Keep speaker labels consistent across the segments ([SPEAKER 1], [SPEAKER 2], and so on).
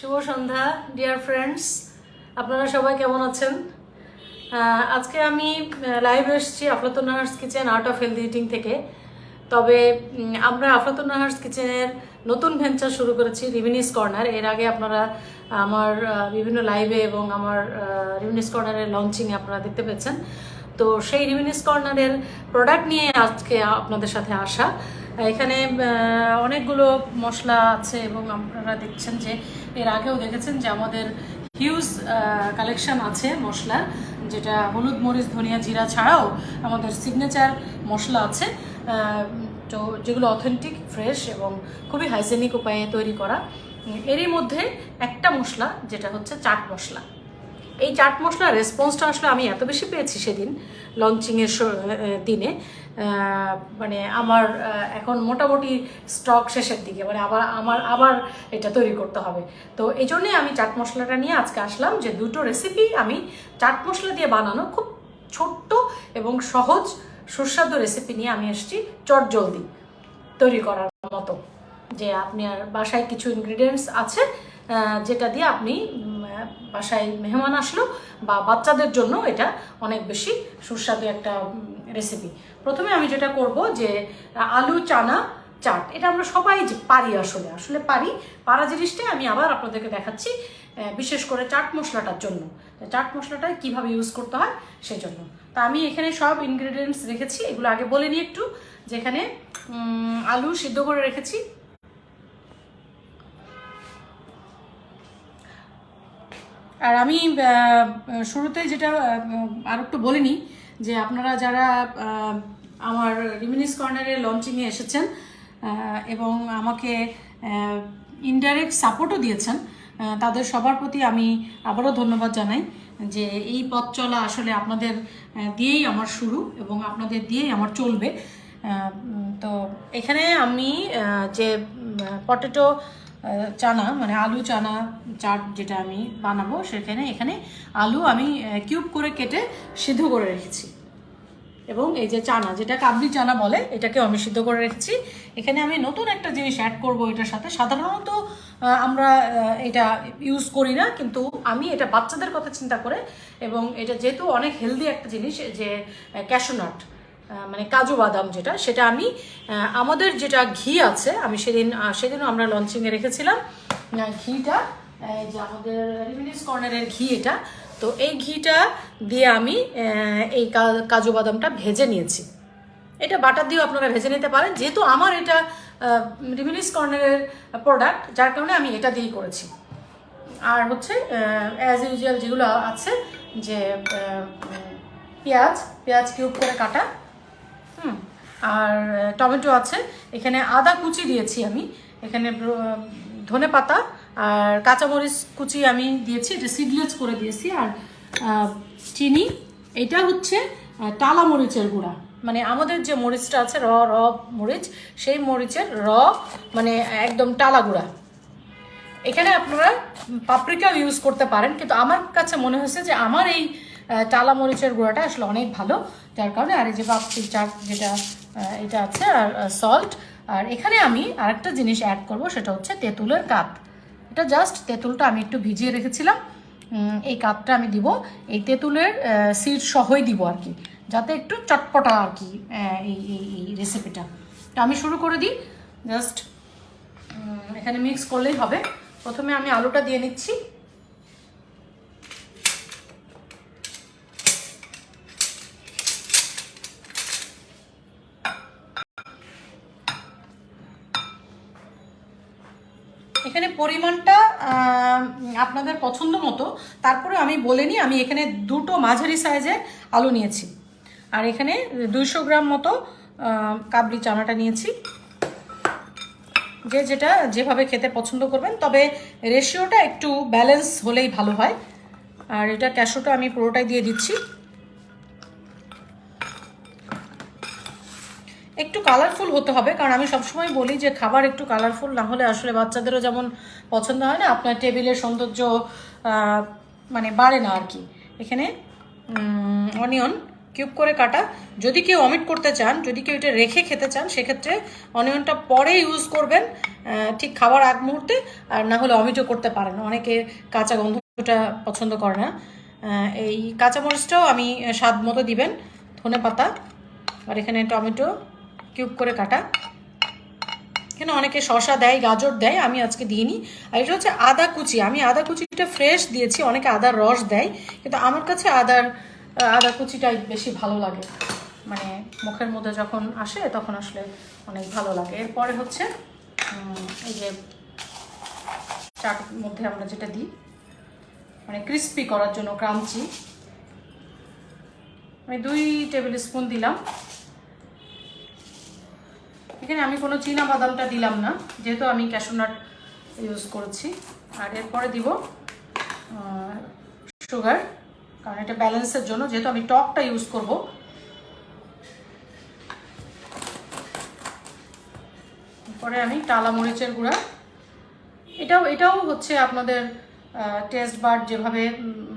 [SPEAKER 1] শুভ সন্ধ্যা dear friends, আপনারা সবাই কেমন আছেন? আজকে আমি লাইভ এসেছি Aflatun Nahar's kitchen art of healthy eating থেকে। তবে আমরা আফলাতুন নাহার্স কিচেনের নতুন ভেঞ্চার শুরু করেছি রিভিনিস কর্নার। এর আগে আপনারা আমার বিভিন্ন লাইভে এবং আমার রিভিনিস কর্নারের লঞ্চিংয়ে আপনারা দেখতে পেয়েছেন। তো সেই রিভিনিস কর্নারের প্রোডাক্ট নিয়ে আজকে আপনাদের সাথে আসা। এখানে অনেকগুলো মশলা আছে এবং আপনারা দেখছেন যে এর আগেও দেখেছেন যে আমাদের হিউজ কালেকশন আছে মশলার, যেটা হলুদ, মরিচ, ধনিয়া, জিরা ছাড়াও আমাদের সিগনেচার মশলা আছে, তো যেগুলো অথেন্টিক, ফ্রেশ এবং খুবই হাইজেনিক উপায়ে তৈরি করা। এরই মধ্যে একটা মশলা যেটা হচ্ছে চাট মশলা। এই চাট মশলার রেসপন্সটা আসলে আমি এত বেশি পেয়েছি সেদিন লঞ্চিংয়ের দিনে, মানে আমার এখন মোটামুটি স্টক শেষের দিকে, মানে আবার এটা তৈরি করতে হবে। তো এই জন্যই আমি চাট মশলাটা নিয়ে আজকে আসলাম, যে দুটো রেসিপি আমি চাট মশলা দিয়ে বানানো খুব ছোট্ট এবং সহজ সুস্বাদু রেসিপি নিয়ে আমি এসেছি, চটজলদি তৈরি করার মতো। যে আপনার বাসায় কিছু ইনগ্রিডিয়েন্টস আছে যেটা দিয়ে আপনি বাসায় মেহমান আসলো বা বাচ্চাদের জন্য এটা অনেক বেশি সুস্বাদু একটা রেসিপি। প্রথমে আমি যেটা করব যে আলু চানা চাট, এটা আমরা সবাই পারি, আসলে পারা জিনিসটাই আমি আবার আপনাদেরকে দেখাচ্ছি, বিশেষ করে চাট মশলাটার জন্য। চাট মশলাটা কিভাবে ইউজ করতে হয় সেই জন্য। তা আমি এখানে সব ইনগ্রিডিয়েন্টস রেখেছি, এগুলো আগে বলে নিই একটু। যেখানে আলু সিদ্ধ করে রেখেছি, আর আমি শুরুতেই যেটা আর একটু বলে নিই যে আপনারা যারা আমার রিভিনিস কর্নারের লঞ্চিংয়ে এসেছেন এবং আমাকে ইনডাইরেক্ট সাপোর্টও দিয়েছেন, তাদের সবার প্রতি আমি আবারও ধন্যবাদ জানাই। যে এই পথ চলা আসলে আপনাদের দিয়েই আমার শুরু এবং আপনাদের দিয়েই আমার চলবে। তো এখানে আমি যে পটেটো চানা, মানে আলু চানা চাট যেটা আমি বানাবো, এখানে আলু আমি কিউব করে কেটে সিদ্ধ করে রেখেছি, এবং এই যে চানা, যেটা কাবলি চানা বলে, এটাকেও আমি সিদ্ধ করে রেখেছি। এখানে আমি নতুন একটা জিনিস অ্যাড করব এটার সাথে। সাধারণত আমরা এটা ইউজ করি না, কিন্তু আমি এটা বাচ্চাদের কথা চিন্তা করে, এবং এটা যেহেতু অনেক হেলদি একটা জিনিস, যে ক্যাশনাট মানে কাজু বাদাম, সেটা আমি আমাদের যেটা ঘি আছে, আমি সেদিনও আমরা লঞ্চিংয়ে রেখেছিলাম ঘিটা, যে আমাদের রিভিনিস কর্নারের ঘি এটা। তো এই ঘিটা দিয়ে আমি এই কাজু বাদামটা ভেজে নিয়েছি। এটা বাটার দিয়েও আপনারা ভেজে নিতে পারেন, যেহেতু আমার এটা রিভিনিস কর্নারের প্রোডাক্ট, যার কারণে আমি এটা দিয়েই করেছি। আর হচ্ছে অ্যাজ ইউজুয়াল যেগুলো আছে, যে পেঁয়াজ কিউব করে কাটা, আর টমেটো আছে, এখানে আদা কুচি দিয়েছি আমি, এখানে ধনে পাতা আর কাঁচামরিচ কুচি আমি দিয়েছি, এটা সিডলেস করে দিয়েছি, আর চিনি। এটা হচ্ছে টালা মরিচের গুঁড়া, মানে আমাদের যে মরিচটা আছে র মরিচ, সেই মরিচের মানে একদম টালা গুঁড়া। এখানে আপনারা পাপরিকা ইউজ করতে পারেন, কিন্তু আমার কাছে মনে হয়েছে যে আমার এই টালা মরিচের গুঁড়াটা আসলে অনেক ভালো, যার কারণে। আর এই যে পাপড়ি চাট যেটা এটা আছে, আর সল্ট। আর এখানে আমি আরেকটা জিনিস অ্যাড করব, সেটা হচ্ছে তেঁতুলের কাপ। এটা জাস্ট তেঁতুলটা আমি একটু ভিজিয়ে রেখেছিলাম, এই কাপটা আমি দিব, এই তেঁতুলের সিড সহই দিব আর কি, যাতে একটু চটপটা আর কি এই রেসিপিটা। তো আমি শুরু করে দিই, জাস্ট এখানে মিক্স করলেই হবে। প্রথমে আমি আলুটা দিয়ে নিচ্ছি। এখানে পরিমাণটা আপনাদের পছন্দ মতো, তারপরে আমি বলে নিই, আমি এখানে দুটো মাঝারি সাইজের আলু নিয়েছি, আর এখানে 200 গ্রাম মতো কাবলি চানাটা নিয়েছি। যেটা যেভাবে খেতে পছন্দ করবেন, তবে রেশিওটা একটু ব্যালেন্স হলেই ভালো হয়। আর এটা ক্যাশোটা আমি পুরোটাই দিয়ে দিচ্ছি। একটু কালারফুল হতে হবে, কারণ আমি সবসময় বলি যে খাবার একটু কালারফুল না হলে আসলে বাচ্চাদেরও যেমন পছন্দ হয় না, আপনার টেবিলের সৌন্দর্য মানে বাড়ে না আর কি। এখানে অনিয়ন কিউব করে কাটা। যদি কেউ অমিট করতে চান, যদি কেউ এটা রেখে খেতে চান, সেক্ষেত্রে অনিয়নটা পরে ইউজ করবেন, ঠিক খাওয়ার আগ মুহূর্তে, আর না হলে অমিটও করতে পারেন। অনেকে কাঁচা গন্ধটা পছন্দ করে না। এই কাঁচামরিচটাও আমি স্বাদ মতো দিবেন, ধনেপাতা, আর এখানে টমেটো কিউব করে কাটা। এখানে অনেকে শসা দেয়, গাজর দেয়, আমি আজকে দিইনি। আর এটা হচ্ছে আদা কুচি, আমি আদা কুচিটা ফ্রেশ দিয়েছি, অনেকে আদার রস দেয়, কিন্তু আমার কাছে আদা কুচিটাই বেশি ভালো লাগে, মানে মুখের মধ্যে যখন আসে তখন আসলে অনেক ভালো লাগে। এরপরে হচ্ছে এই যে চাটের মধ্যে আমরা যেটা দিই মানে ক্রিস্পি করার জন্য, ক্রাঞ্চি, আমি 2 টেবিল স্পুন দিলাম। এখানে আমি কোনো চীনা বাদামটা দিলাম না, যেহেতু আমি ক্যাশু নাট ইউজ করেছি। আর এরপরে দিব সুগার, কারণ এটা ব্যালেন্সের জন্য, যেহেতু আমি টকটা ইউজ করব। এরপরে আমি টালা মরিচের গুঁড়া, এটাও হচ্ছে আপনাদের টেস্ট বাড যেভাবে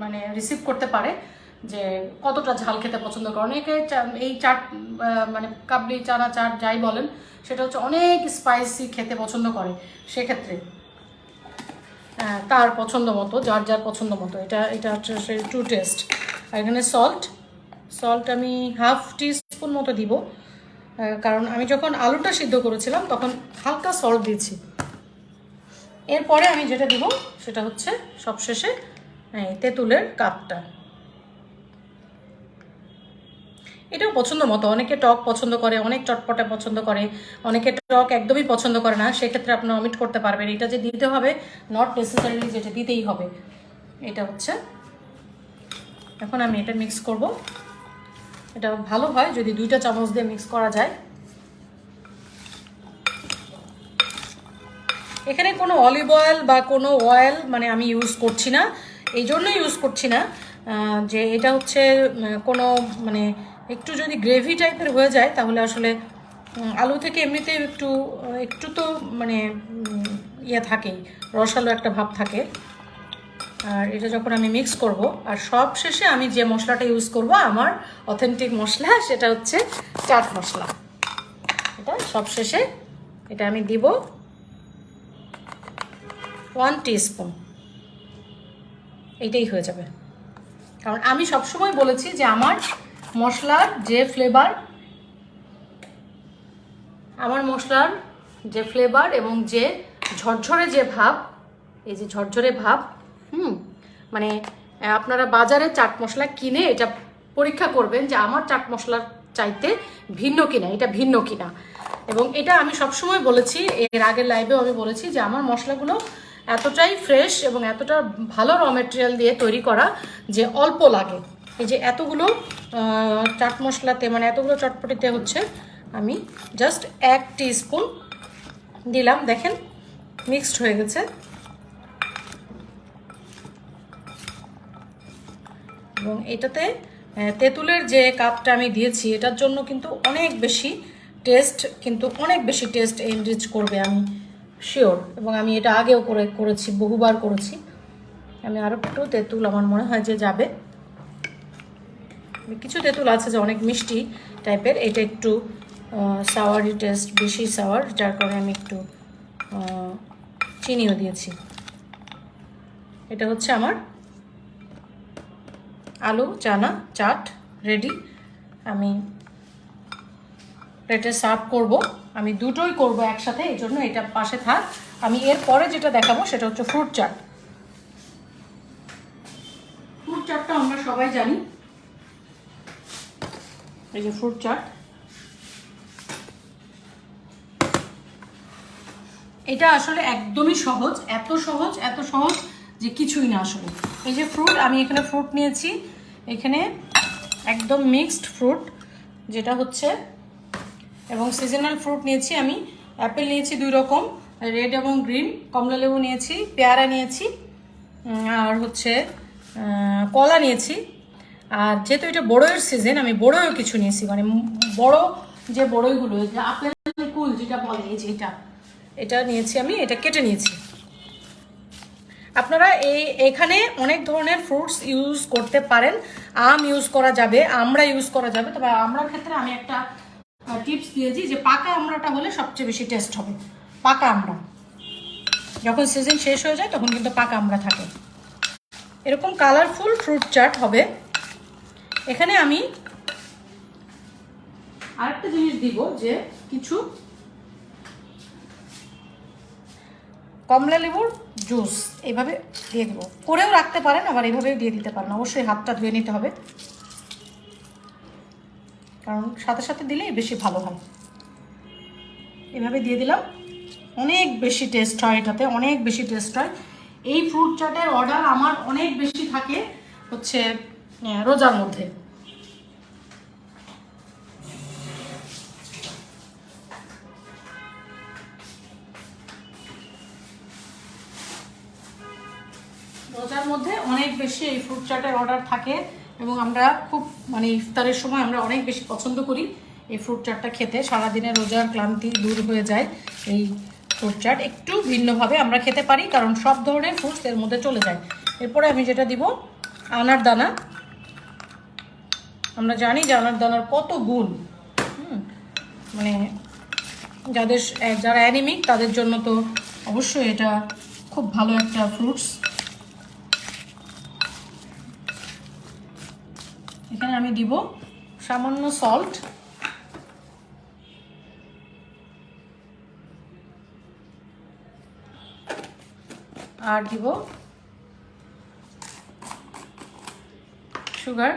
[SPEAKER 1] মানে রিসিভ করতে পারে, যে কতটা ঝাল খেতে পছন্দ করে। অনেকে এই চাট মানে কাবলি চানা চাট যাই বলেন, সেটা হচ্ছে অনেক স্পাইসি খেতে পছন্দ করে। সেক্ষেত্রে তার পছন্দ মতো, যার যার পছন্দ মতো, এটা হচ্ছে টু টেস্ট। আর এখানে সল্ট আমি হাফ টিস্পুন মতো দিব, কারণ আমি যখন আলুটা সিদ্ধ করেছিলাম তখন হালকা সল্ট দিয়েছি। এরপরে আমি যেটা দিব সেটা হচ্ছে সবশেষে তেঁতুলের কাপটা। এটাও পছন্দ মতো, অনেকে টক পছন্দ করে, অনেক চটপটা পছন্দ করে, অনেকে টক একদমই পছন্দ করে না, সেক্ষেত্রে আপনি অমিট করতে পারবেন। এটা যে দিতে হবে নট নেসেসারিলি যেটা দিতেই হবে, এটা হচ্ছে। এখন আমি এটা মিক্স করব। এটা ভালো হয় যদি 2টা চামচ দিয়ে মিক্স করা যায়। এখানে কোনো অলিভ অয়েল বা কোনো অয়েল মানে আমি ইউজ করছি না, এই জন্যই ইউজ করছি না যে এটা হচ্ছে কোনো মানে একটু যদি গ্রেভি টাইপের হয়ে যায় তাহলে আসলে আলু থেকে এমনিতে একটু তো মানে ইয়ে থাকেই, রসালো একটা ভাব থাকে। আর এটা যখন আমি মিক্স করব, আর সব শেষে আমি যে মশলাটা ইউজ করব আমার অথেন্টিক মশলা, সেটা হচ্ছে চাট মশলা। এটা সব শেষে এটা আমি দিব 1 টিস্পুন, এইটাই হয়ে যাবে। কারণ আমি সবসময় বলেছি যে আমার মশলার যে ফ্লেভার এবং যে ঝরঝরে যে ভাব, এই যে ঝরঝরে ভাব, মানে আপনারা বাজারে চাট মশলা কিনে এটা পরীক্ষা করবেন যে আমার চাট মশলার চাইতে ভিন্ন কিনা, এটা ভিন্ন কিনা। এবং এটা আমি সবসময় বলেছি, এর আগের লাইভেও আমি বলেছি যে আমার মশলাগুলো এতটাই ফ্রেশ এবং এতটা ভালো র মেটেরিয়াল দিয়ে তৈরি করা যে অল্প লাগে। এই যে এতগুলো চাট মশলাতে মানে এতগুলো চটপটিতে হচ্ছে আমি জাস্ট 1 টিস্পুন দিলাম। দেখেন মিক্সড হয়ে গেছে। এবং এটাতে তেঁতুলের যে কাপটা আমি দিয়েছি এটার জন্য কিন্তু অনেক বেশি টেস্ট এনরিচ করবে, আমি শিওর। এবং আমি এটা আগেও করেছি, বহুবার করেছি। আমি আরও একটু তেঁতুল আমার মনে হয় যে যাবে, কিছু তেঁতুল আছে যে অনেক মিষ্টি টাইপের, এটা একটু সাওয়ারি টেস্ট, বেশি সাওয়ার, যার কারণে আমি একটু চিনিও দিয়েছি। এটা হচ্ছে আমার আলু চানা চাট রেডি। আমি প্লেটে সার্ভ করব। আমি দুটোই করব একসাথে, এই জন্য এটা পাশে থাক। আমি এরপরে যেটা দেখাবো সেটা হচ্ছে ফ্রুট চাট। ফ্রুট চাটটা আমরা সবাই জানি, এই যে ফ্রুট চাট, এটা আসলে একদমই সহজ, এত সহজ যে কিছুই না আসলে। এই যে ফ্রুট, আমি এখানে ফ্রুট নিয়েছি, এখানে একদম মিক্সড ফ্রুট যেটা হচ্ছে, এবং সিজনাল ফ্রুট নিয়েছি আমি। অ্যাপেল নিয়েছি 2 রকম, রেড এবং গ্রিন, কমলা লেবু নিয়েছি, পেয়ারা নিয়েছি, আর হচ্ছে কলা নিয়েছি। আর যেহেতু এটা বড়ইয়ের সিজন, আমি বড়ইও কিছু নিয়েছি, মানে বড় যে বড়ইগুলো, যে আপেল কুল যেটা বলে, এই যে এটা নিয়েছি আমি, এটা কেটে নিয়েছি। আপনারা এখানে অনেক ধরনের ফ্রুটস ইউজ করতে পারেন। আম ইউজ করা যাবে, আমড়া ইউজ করা যাবে। তবে আমড়ার ক্ষেত্রে আমি একটা টিপস দিয়েছি যে পাকা আমড়াটা হলে সবচেয়ে বেশি টেস্ট হবে। পাকা আমড়া যখন সিজন শেষ হয়ে যায় তখন কিন্তু পাকা আমড়া থাকে। এরকম কালারফুল ফ্রুট চাট হবে। এখানে আমি আরেকটা জিনিস দিব, যে কিছু কমলা লেবুর জুস এইভাবে দিয়ে দেবো। করেও রাখতে পারেন, আবার এইভাবেও দিয়ে দিতে পারেন। অবশ্যই হাতটা ধুয়ে নিতে হবে, কারণ সাথে সাথে দিলেই বেশি ভালো হয়। এভাবে দিয়ে দিলাম, অনেক বেশি টেস্ট হয় এটাতে, অনেক বেশি টেস্ট হয়। এই ফ্রুট চাটের অর্ডার আমার অনেক বেশি থাকে হচ্ছে রোজার মধ্যে। রোজার মধ্যে অনেক বেশি এই ফ্রুট চাটের অর্ডার থাকে, এবং আমরা খুব মানে ইফতারের সময় আমরা অনেক বেশি পছন্দ করি এই ফ্রুট চাটটা খেতে। সারাদিনের রোজার ক্লান্তি দূর হয়ে যায় এই ফ্রুট চাট। একটু ভিন্নভাবে আমরা খেতে পারি, কারণ সব ধরনের ফ্রুটস এর মধ্যে চলে যায়। এরপরে আমি যেটা দিব, আনার দানা। আমরা জানি যে আনার দানার কত গুণ, মানে যারা অ্যানিমিক তাদের জন্য তো অবশ্যই এটা খুব ভালো একটা ফ্রুটস। এখানে আমি দিব সামান্য সল্ট, আর দিব সুগার।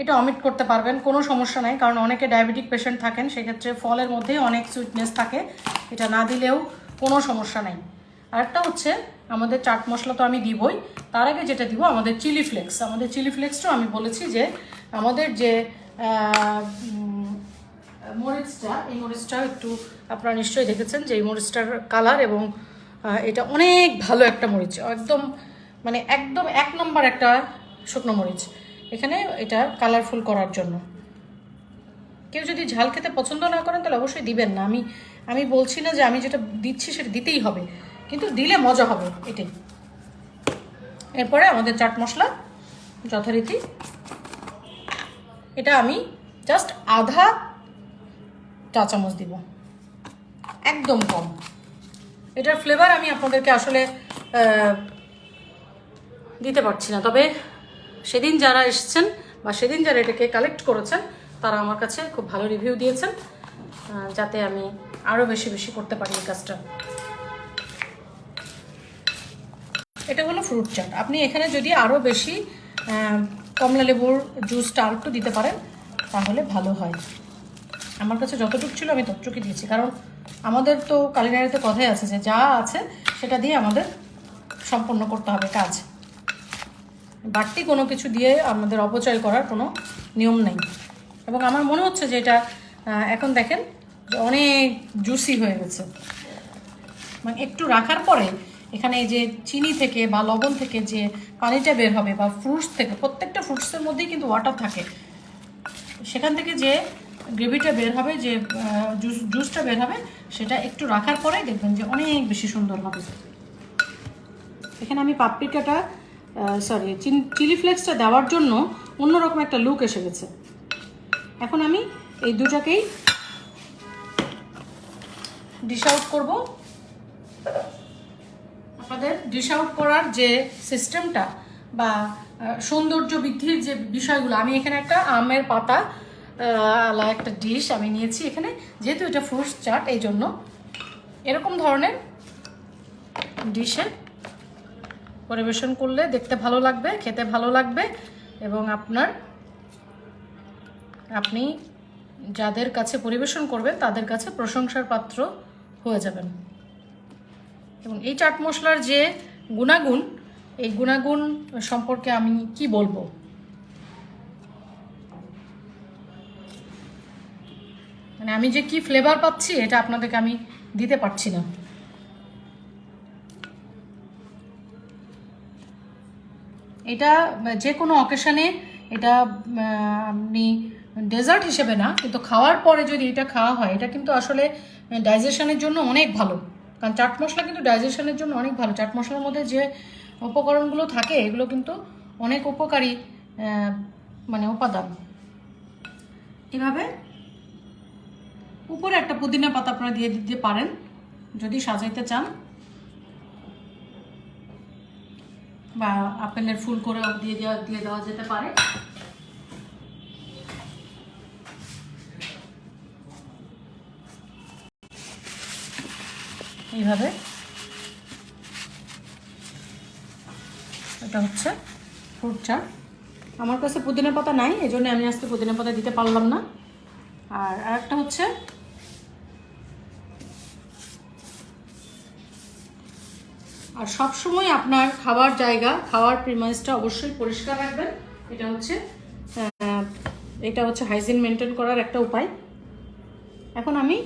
[SPEAKER 1] এটা অমিট করতে পারবেন, কোনো সমস্যা নাই, কারণ অনেকে ডায়াবেটিক পেশেন্ট থাকেন, সেক্ষেত্রে ফলের মধ্যে অনেক সুইটনেস থাকে, এটা না দিলেও কোনো সমস্যা নাই। আরেকটা হচ্ছে আমাদের চাট মশলা তো আমি দিবই, তার আগে যেটা দিব আমাদের চিলি ফ্লেক্স। আমাদের চিলি ফ্লেক্সটাও আমি বলেছি যে আমাদের যে মরিচটা, এই মরিচটাও একটু আপনারা নিশ্চয়ই দেখেছেন যে এই মরিচটার কালার, এবং এটা অনেক ভালো একটা মরিচ, একদম মানে একদম 1 নম্বর একটা শুকনো মরিচ এখানে, এটা কালারফুল করার জন্য। কেউ যদি ঝাল খেতে পছন্দ না করেন তাহলে অবশ্যই দিবেন না। আমি বলছি না যে আমি যেটা দিচ্ছি সেটা দিতেই হবে, কিন্তু দিলে মজা হবে এটাই। এরপরে আমাদের চাট মশলা যথারীতি, এটা আমি জাস্ট আধা চা চামচ দিব, একদম কম। এটার ফ্লেভার আমি আপনাদেরকে আসলে দিতে পারছি না, তবে সেদিন যারা এসেছেন বা সেদিন যারা এটাকে কালেক্ট করেছেন তারা আমার কাছে খুব ভালো রিভিউ দিয়েছেন, যাতে আমি আরও বেশি বেশি করতে পারি এই কাজটা। এটা হলো ফ্রুট চাট। আপনি এখানে যদি আরও বেশি কমলা লেবুর জুসটা আর একটু দিতে পারেন তাহলে ভালো হয়। আমার কাছে যতটুকু ছিল আমি ততটুকুই দিয়েছি, কারণ আমাদের তো কালিনারিতে কথাই আছে যে যা আছে সেটা দিয়ে আমাদের সম্পন্ন করতে হবে কাজ। বাড়তি কোনো কিছু দিয়ে আমাদের অপচয় করার কোনো নিয়ম নেই। এবং আমার মনে হচ্ছে যে এটা এখন দেখেন অনেক জুসি হয়ে গেছে, মানে একটু রাখার পরে এখানে এই যে চিনি থেকে বা লবণ থেকে যে পানিটা বের হবে, বা ফ্রুটস থেকে, প্রত্যেকটা ফ্রুটসের মধ্যেই কিন্তু ওয়াটার থাকে, সেখান থেকে যে গ্রেভিটা বের হবে, যে জুসটা বের হবে, সেটা একটু রাখার পরে দেখবেন যে অনেক বেশি সুন্দর হবে। এখানে আমি পাপরিকাটা চিলি ফ্লেক্সটা দেওয়ার জন্য অন্যরকম একটা লুক এসে গেছে। এখন আমি এই দুটাকেই ডিশ আউট করব। আপনাদের ডিশ আউট করার যে সিস্টেমটা বা সৌন্দর্য বৃদ্ধির যে বিষয়গুলো, আমি এখানে একটা আমের পাতা একটা ডিশ আমি নিয়েছি এখানে, যেহেতু এটা ফ্রুটস চাট এই জন্য এরকম ধরনের ডিশে পরিবেশন করলে দেখতে ভালো লাগবে, খেতে ভালো লাগবে, এবং আপনি যাদের কাছে পরিবেশন করবেন তাদের কাছে প্রশংসার পাত্র হয়ে যাবেন। এবং এই চাট মশলার যে গুণাগুণ, এই গুণাগুণ সম্পর্কে আমি কি বলবো, মানে আমি যে কি ফ্লেভার পাচ্ছি এটা আপনাদেরকে আমি দিতে পারছি না। এটা যে কোনো অকেশনে এটা আপনি ডেজার্ট হিসেবে না, কিন্তু খাওয়ার পরে যদি এটা খাওয়া হয় এটা কিন্তু আসলে ডাইজেশনের জন্য অনেক ভালো, কারণ চাট মশলা কিন্তু ডাইজেশনের জন্য অনেক ভালো। চাট মশলার মধ্যে যে উপকরণগুলো থাকে এগুলো কিন্তু অনেক উপকারী মানে উপাদান। এভাবে উপরে একটা পুদিনা পাতা আপনারা দিয়ে দিতে পারেন যদি সাজাইতে চান, বা আপেলের ফুল করে দিয়ে দেওয়া যেতে পারে। এইভাবে এটা হচ্ছে ফ্রুট চাট। আমার কাছে পুদিনা পাতা নাই, এই জন্য আমি আজকে পুদিনা পাতা দিতে পারলাম না। আর আরেকটা হচ্ছে আর সবসময় আপনার খাওয়ার জায়গা, খাওয়ার প্রিমাইসটা অবশ্যই পরিষ্কার রাখবেন। এটা হচ্ছে হাইজিন মেনটেন করার একটা উপায়। এখন আমি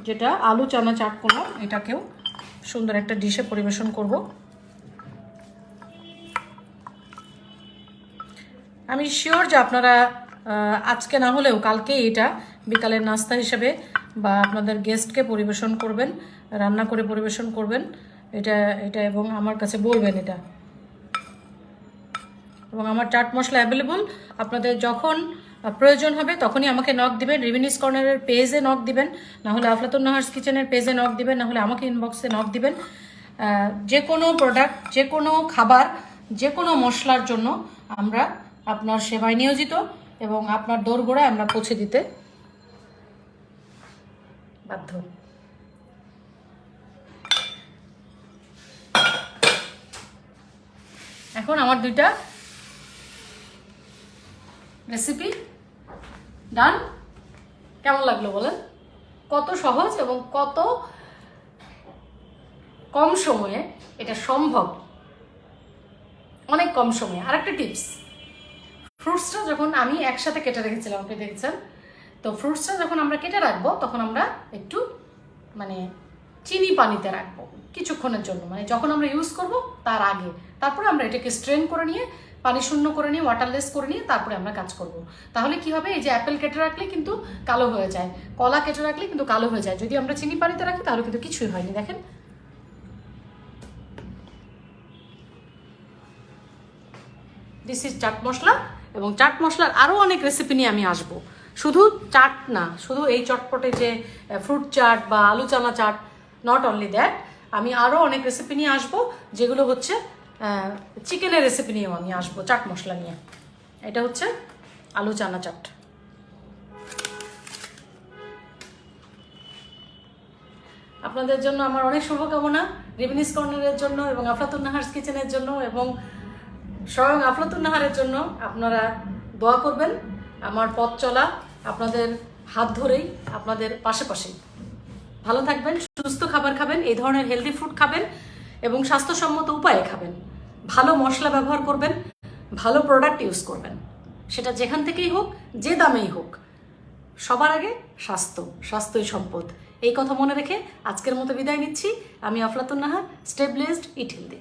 [SPEAKER 1] যেটা আলু চানা চাট করলাম এটাকেও সুন্দর একটা ডিশে পরিবেশন করব। আমি শিওর যে আপনারা আজকে না হলেও কালকে এটা বিকালের নাস্তা হিসেবে বা আপনাদের গেস্টকে পরিবেশন করবেন, রান্না করে পরিবেশন করবেন এটা এবং আমার কাছে বলবেন এটা। এবং আমার চাট মশলা অ্যাভেলেবল, আপনাদের যখন প্রয়োজন হবে তখনই আমাকে নক দিবেন। রিভিনিউজ কর্নারের পেজে নক দিবেন, না হলে আফলাতুন নাহার্স কিচেনের পেজে নক দিবেন, না হলে আমাকে ইনবক্সে নক দিবেন। যে কোনো প্রোডাক্ট, যে কোনো খাবার, যে কোনো মশলার জন্য আমরা আপনার সেবায় নিয়োজিত এবং আপনার দোরগোড়ায় আমরা পৌঁছে দিতে বাধ্য। এখন আমার দুইটা রেসিপি ডান। কেমন লাগলো বলেন? কত সহজ এবং কত কম সময়ে এটা সম্ভব, অনেক কম সময়ে। আর একটা টিপস, ফ্রুটসটা যখন আমি একসাথে কেটে রেখেছিলাম, আপনি দেখেছেন তো, ফ্রুটসটা যখন আমরা কেটে রাখবো তখন আমরা একটু মানে চিনি পানিতে রাখবো কিছুক্ষণের জন্য, মানে যখন আমরা ইউজ করব তার আগে। তারপরে আমরা এটাকে স্ট্রেন করে নিয়ে, পানি শূন্য করে নিয়ে, ওয়াটারলেস করে নিয়ে তারপরে আমরা কাজ করব। তাহলে কি হবে, এই যে অ্যাপেল কেটে রাখলে কিন্তু কালো হয়ে যায়, কলা কেটে রাখলে কিন্তু কালো হয়ে যায়। যদি আমরা চিনি পানিতে রাখি তাহলে কিন্তু কিছুই হয়নি। দেখেন, দিস ইজ চাট মশলা। এবং চাট মশলার আরও অনেক রেসিপি নিয়ে আমি আসবো। শুধু চাট না, শুধু এই চটপটে যে ফ্রুট চাট বা আলু চানা চাট, নট অনলি দ্যাট, আমি আরও অনেক রেসিপি নিয়ে আসবো যেগুলো হচ্ছে চিকেনের রেসিপি নিয়েও আমি আসবো চাট মশলা নিয়ে। এটা হচ্ছে আলু চানা চাট। আপনাদের জন্য আমার অনেক শুভকামনা, রিভিনিউজ কর্নারের জন্য এবং আফলাতুন নাহার্স কিচেনের জন্য এবং স্বয়ং আফলাতুন নাহারের জন্য। আপনারা দোয়া করবেন আমার পথ চলা আপনাদের হাত ধরেই, আপনাদের পাশাপাশি। ভালো থাকবেন, সুস্থ খাবার খাবেন, এই ধরনের হেলদি ফুড খাবেন এবং স্বাস্থ্যসম্মত উপায়ে খাবেন। ভালো মশলা ব্যবহার করবেন, ভালো প্রোডাক্ট ইউজ করবেন, সেটা যেখান থেকেই হোক, যে দামেই হোক। সবার আগে স্বাস্থ্যই সম্পদ। এই কথা মনে রেখে আজকের মতো বিদায় নিচ্ছি। আমি Aflatun Nahar. Stay blessed, eat healthy.